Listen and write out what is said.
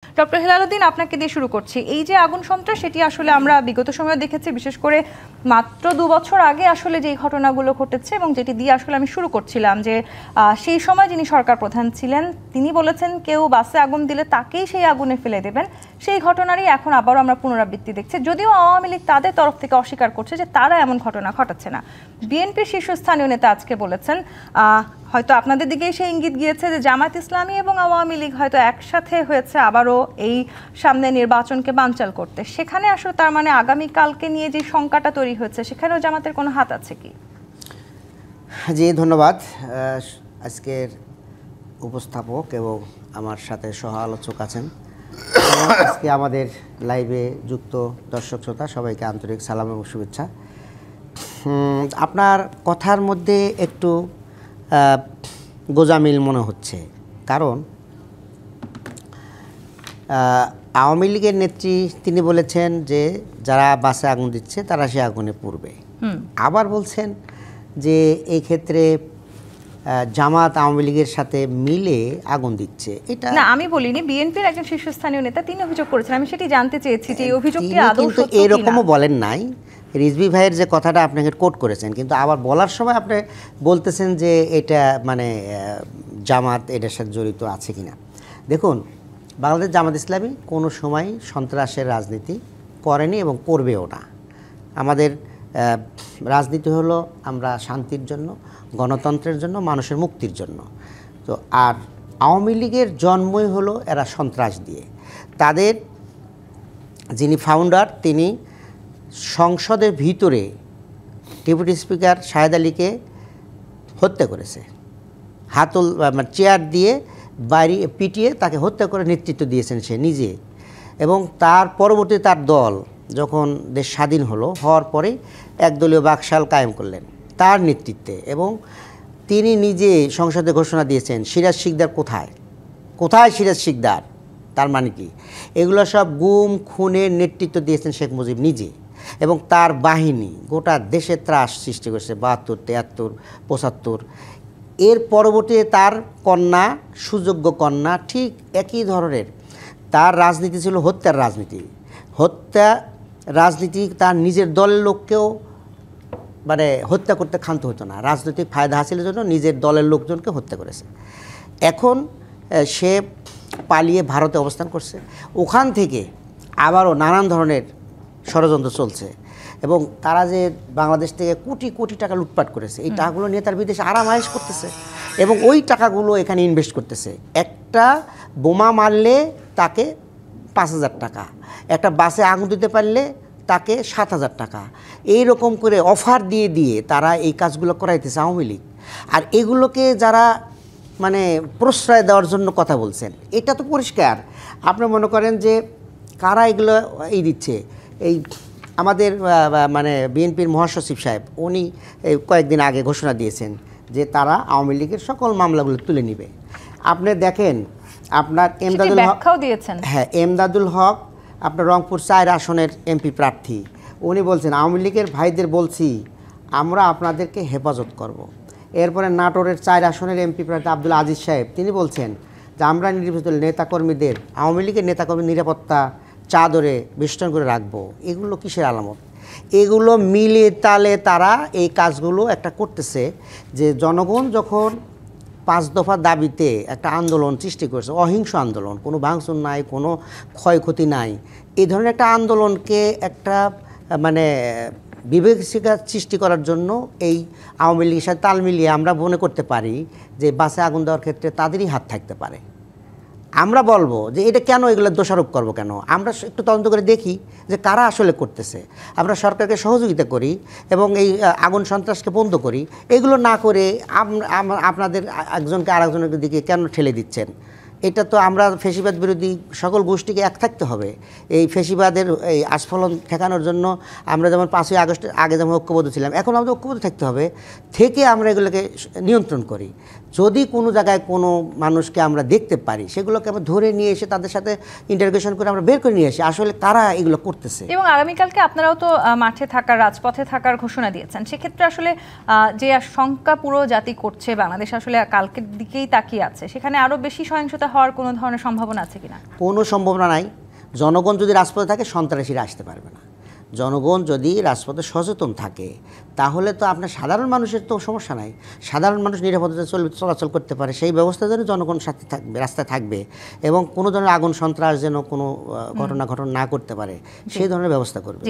Doctor Helaluddin, আপনাকে দিয়ে শুরু করছি। এই যে আগুন সন্ত্রাস, সেটি আসলে আমরা বিগত সময়ে দেখেছি, বিশেষ করে মাত্র 2 বছর আগে আসলে যেই ঘটনাগুলো ঘটেছে এবং যেটি দিয়ে আসলে আমি শুরু করছিলাম যে সেই সময় যিনি সরকার প্রধান ছিলেন তিনি বলেছেন কেউ বাসে আগুন দিলে তাকেই সেই আগুনে ফেলে দেবেন। সেই ঘটনারই এখন আবারও আমরা পুনরাবৃত্তি দেখছি, যদিও আওয়ামী লীগ তাদের তরফ থেকে অস্বীকার করছে যে তারা এমন ঘটনা ঘটাচ্ছে না। বিএনপির শীর্ষস্থানীয় নেতা আজকে বলেছেন, হয়তো আপনাদের দিকে সেই ইঙ্গিত গিয়েছে যে জামায়াত ইসলামী এবং আওয়ামী লীগ হয়তো একসাথে হয়েছে আবারও এই সামনে নির্বাচনকে বানচাল করতে। সেখানে আসলে তার মানে আগামীকালকে নিয়ে যে শঙ্কাটা তৈরি হয়েছে, সেখানেও জামাতের কোনো হাত আছে কি? জি, ধন্যবাদ। আজকের উপস্থাপক এবং আমার সাথে সহ আলোচক আছেন, আজকে আমাদের লাইভে যুক্ত দর্শক শ্রোতা সবাইকে আন্তরিক সালাম এবং শুভেচ্ছা। আপনার কথার মধ্যে একটু গোজামিল মনে হচ্ছে, কারণ আওয়ামী লীগের নেত্রী তিনি বলেছেন যে যারা বাসে আগুন দিচ্ছে তারা সে আগুনে পুড়বে। আবার বলছেন যে এই ক্ষেত্রে জামাত আওয়ামী লীগের সাথে মিলে আগুন দিচ্ছে। এটা না, আমি বলিনি, বিএনপির একজন শীর্ষস্থানীয় নেতা তিনি অভিযোগ করেছেন। আমি সেটি জানতে চেয়েছি যে এই অভিযোগটি আদৌ সত্য কিনা। এরকমও বলেন নাই। রিজভী ভাইয়ের যে কথাটা আপনাকে কোট করেছেন, কিন্তু আবার বলার সময় আপনি বলতেছেন যে এটা মানে জামাত এটার সাথে জড়িত আছে কিনা। দেখুন, বাংলাদেশ জামাত ইসলামী কোনো সময় সন্ত্রাসের রাজনীতি করেনি এবং করবেও না। আমাদের রাজনীতি হলো আমরা শান্তির জন্য, গণতন্ত্রের জন্য, মানুষের মুক্তির জন্য। তো আর আওয়ামী লীগের জন্মই হলো এরা সন্ত্রাস দিয়ে। তাদের যিনি ফাউন্ডার তিনি সংসদের ভিতরে ডেপুটি স্পিকার শাহেদ আলীকে হত্যা করেছে, হাতল চেয়ার দিয়ে বাইরে পিটিয়ে তাকে হত্যা করে নেতৃত্ব দিয়েছেন সে নিজে। এবং তার পরবর্তীতে তার দল যখন দেশ স্বাধীন হওয়ার পরে একদলীয় বাকশাল কায়েম করলেন তার নেতৃত্বে, এবং তিনি নিজে সংসদে ঘোষণা দিয়েছেন সিরাজ শিকদার কোথায় কোথায় সিরাজ শিকদার। তার মানে কি, এগুলো সব গুম খুনের নেতৃত্ব দিয়েছেন শেখ মুজিব নিজে, এবং তার বাহিনী গোটা দেশে ত্রাস সৃষ্টি করেছে 72, 73, 75। এর পরবর্তীতে তার কন্যা, সুযোগ্য কন্যা, ঠিক একই ধরনের তার রাজনীতি ছিল হত্যার রাজনীতি। হত্যা রাজনীতি, তার নিজের দলের লোককেও মানে হত্যা করতে ক্ষান্ত হতো না, রাজনৈতিক ফায়দা হাসিলের জন্য নিজের দলের লোকজনকে হত্যা করেছে। এখন সে পালিয়ে ভারতে অবস্থান করছে, ওখান থেকে আবারও নানান ধরনের ষড়যন্ত্র চলছে, এবং তারা যে বাংলাদেশ থেকে কোটি কোটি টাকা লুটপাট করেছে, এই টাকাগুলো নিয়ে তার বিদেশে আরাম আয়েশ করতেছে, এবং ওই টাকাগুলো এখানে ইনভেস্ট করতেছে। একটা বোমা মারলে তাকে 5,000 টাকা, একটা বাসে আগুন দিতে পারলে তাকে 7,000 টাকা, এইরকম করে অফার দিয়ে দিয়ে তারা এই কাজগুলো করাইতেছে আওয়ামী লীগ। আর এগুলোকে যারা মানে প্রশ্রয় দেওয়ার জন্য কথা বলছেন, এটা তো পরিষ্কার। আপনি মনে করেন যে কারা এগুলো দিচ্ছে, এই আমাদের মানে বিএনপির মহাসচিব সাহেব উনি কয়েকদিন আগে ঘোষণা দিয়েছেন যে তারা আওয়ামী লীগের সকল মামলাগুলো তুলে নেবে। আপনি দেখেন, আপনার এমদাদুল হক দিয়েছেন, হ্যাঁ, এমদাদুল হক আপনার রংপুর 4 আসনের এমপি প্রার্থী, উনি বলছেন আওয়ামী লীগের ভাইদের বলছি আমরা আপনাদেরকে হেফাজত করব। এরপরে নাটোরের 4 আসনের এমপি প্রার্থী আব্দুল আজিজ সাহেব তিনি বলছেন যে আমরা নির্বাচিত নেতাকর্মীদের, আওয়ামী লীগের নেতাকর্মী নিরাপত্তা চাদরে বেষ্টন করে রাখবো। এগুলো কিসের আলামত? এগুলো মিলে তালে তারা এই কাজগুলো একটা করতেছে, যে জনগণ যখন 5 দফা দাবিতে একটা আন্দোলন সৃষ্টি করেছে, অহিংস আন্দোলন, কোনো ভাঙচুর নাই, কোনো ক্ষয়ক্ষতি নাই, এই ধরনের একটা আন্দোলনকে একটা মানে বিভীষিকা সৃষ্টি করার জন্য এই আওয়ামী লীগের সাথে তাল মিলিয়ে আমরা মনে করতে পারি যে বাসে আগুন দেওয়ার ক্ষেত্রে তাদেরই হাত থাকতে পারে। আমরা বলবো যে এটা কেন, এগুলো দোষারোপ করবো কেন? আমরা একটু তদন্ত করে দেখি যে কারা আসলে করতেছে। আমরা সরকারকে সহযোগিতা করি এবং এই আগুন সন্ত্রাসকে বন্ধ করি। এগুলো না করে আপনাদের একজনকে আরেকজনের দিকে কেন ঠেলে দিচ্ছেন? এটা তো আমরা ফ্যাসিবাদ বিরোধী সকল গোষ্ঠীকে এক থাকতে হবে। এই ফ্যাসিবাদের এই আস্ফলন ঠেকানোর জন্য আমরা যেমন 5ই আগস্টের আগে যেমন ঐক্যবদ্ধ ছিলাম, এখন আমাদের ঐক্যবদ্ধ থাকতে হবে, থেকে আমরা এগুলোকে নিয়ন্ত্রণ করি। যদি কোনো জায়গায় কোনো মানুষকে আমরা দেখতে পারি, সেগুলোকে আমরা ধরে নিয়ে এসে তাদের সাথে ইন্টারোগেশন করে আমরা বের করে নিয়ে আসি আসলে কারা এগুলো করতেছে। এবং আগামীকালকে আপনারাও তো মাঠে থাকার, রাজপথে থাকার ঘোষণা দিয়েছেন। সেক্ষেত্রে আসলে যে শঙ্কা পুরো জাতি করছে, বাংলাদেশ আসলে কালকের দিকেই তাকিয়ে আছে, সেখানে আরও বেশি সহিংসতা হওয়ার কোনো ধরনের সম্ভাবনা আছে কিনা? কোনো সম্ভাবনা নাই। জনগণ যদি রাজপথে থাকে সন্ত্রাসীরা আসতে পারবে না। জনগণ যদি রাজপথে সচেতন থাকে তাহলে তো আপনার সাধারণ মানুষের তো সমস্যা নাই। সাধারণ মানুষ নিরাপদে চলাচল করতে পারে, সেই ব্যবস্থা যেন জনগণ সাথে থাকবে, রাস্তায় থাকবে, এবং কোনো ধরনের আগুন সন্ত্রাস যেন কোনো ঘটনা না করতে পারে সেই ধরনের ব্যবস্থা করবে।